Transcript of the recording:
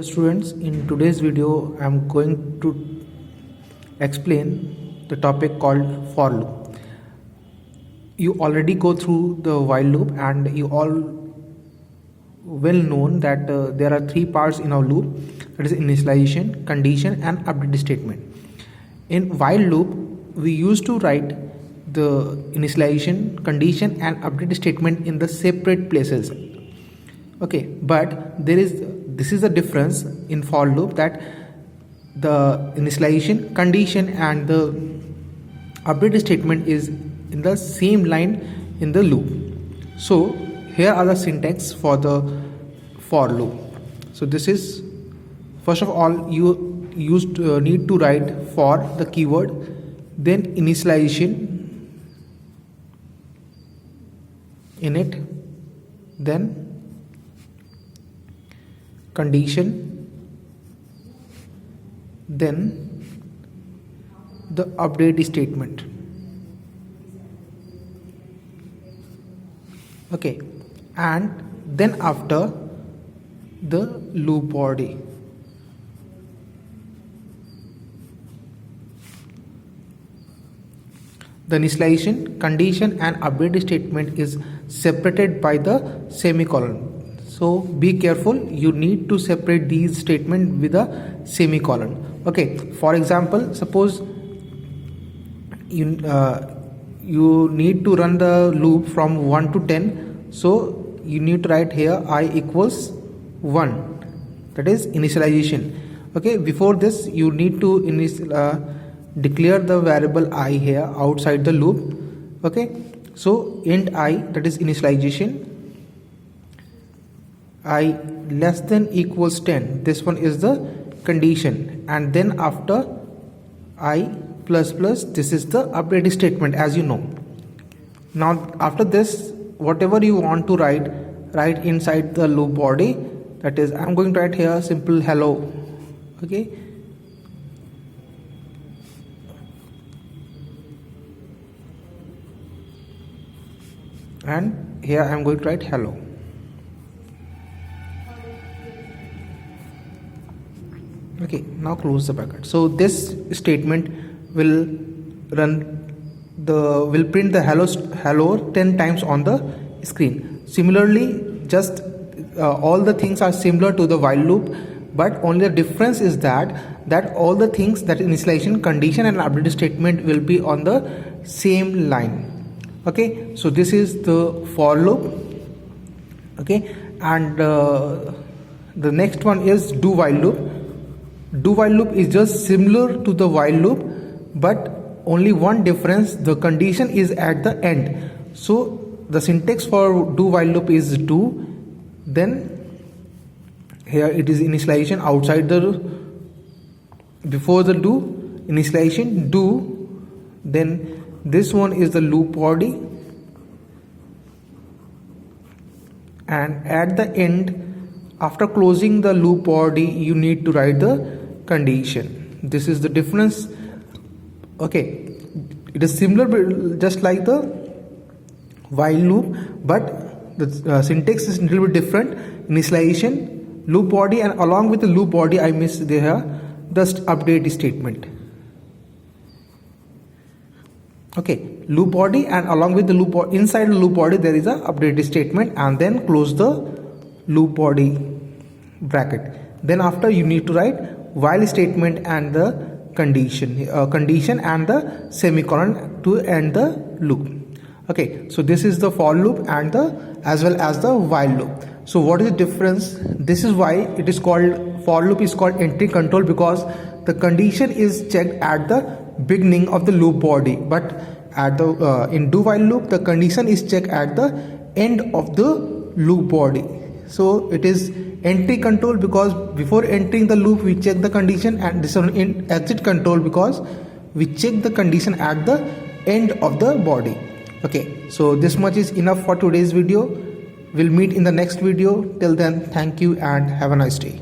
Students, in today's video I am going to explain the topic called for loop. You already go through the while loop and you all well known that there are three parts in our loop, that is initialization, condition and update statement. In while loop we used to write the initialization, condition and update statement in the separate places. Okay, but this is the difference in for loop, that the initialization, condition and the update statement is in the same line in the loop. So here are the syntax for the for loop. So this is, first of all, you need to write for the keyword, then initialization in it, then condition, then the update statement. Okay, and then after the loop body. The initialization, condition and update statement is separated by the semicolon. So be careful, you need to separate these statements with a semicolon. Okay, for example, suppose you need to run the loop from 1 to 10. So you need to write here I equals 1, that is initialization. Okay, before this you need to declare the variable I here outside the loop. Okay, so int I, that is initialization, I less than equals 10, this one is the condition, and then after I plus plus, this is the update statement, as you know. Now after this, whatever you want to write inside the loop body, that is I'm going to write here simple hello. Okay, and here I'm going to write hello. Okay, now close the bracket. So this statement will print the hello 10 times on the screen. Similarly, just all the things are similar to the while loop, but only the difference is that all the things, that initialization, condition and update statement will be on the same line. Okay, so this is the for loop. Okay, and the next one is do while loop. Do while loop is just similar to the while loop, but only one difference, the condition is at the end. So the syntax for do while loop is do, then here it is initialization outside the, before the do, initialization do, then this one is the loop body, and at the end, after closing the loop body, you need to write the condition. This is the difference. Okay, it is similar just like the while loop, but the syntax is a little bit different. Initialization, loop body, and along with the loop body I missed there the update statement. Okay, loop body, and along with the loop body, inside the loop body there is a update statement, and then close the loop body bracket. Then after you need to write while statement and the condition and the semicolon to end the loop. Okay, so this is the for loop and the as well as the while loop. So what is the difference? This is why it is called, for loop is called entry control, because the condition is checked at the beginning of the loop body, but at the in do while loop the condition is checked at the end of the loop body. So it is entry control because before entering the loop we check the condition, and this one in exit control because we check the condition at the end of the body. Okay, so this much is enough for today's video. We'll meet in the next video. Till then, thank you and have a nice day.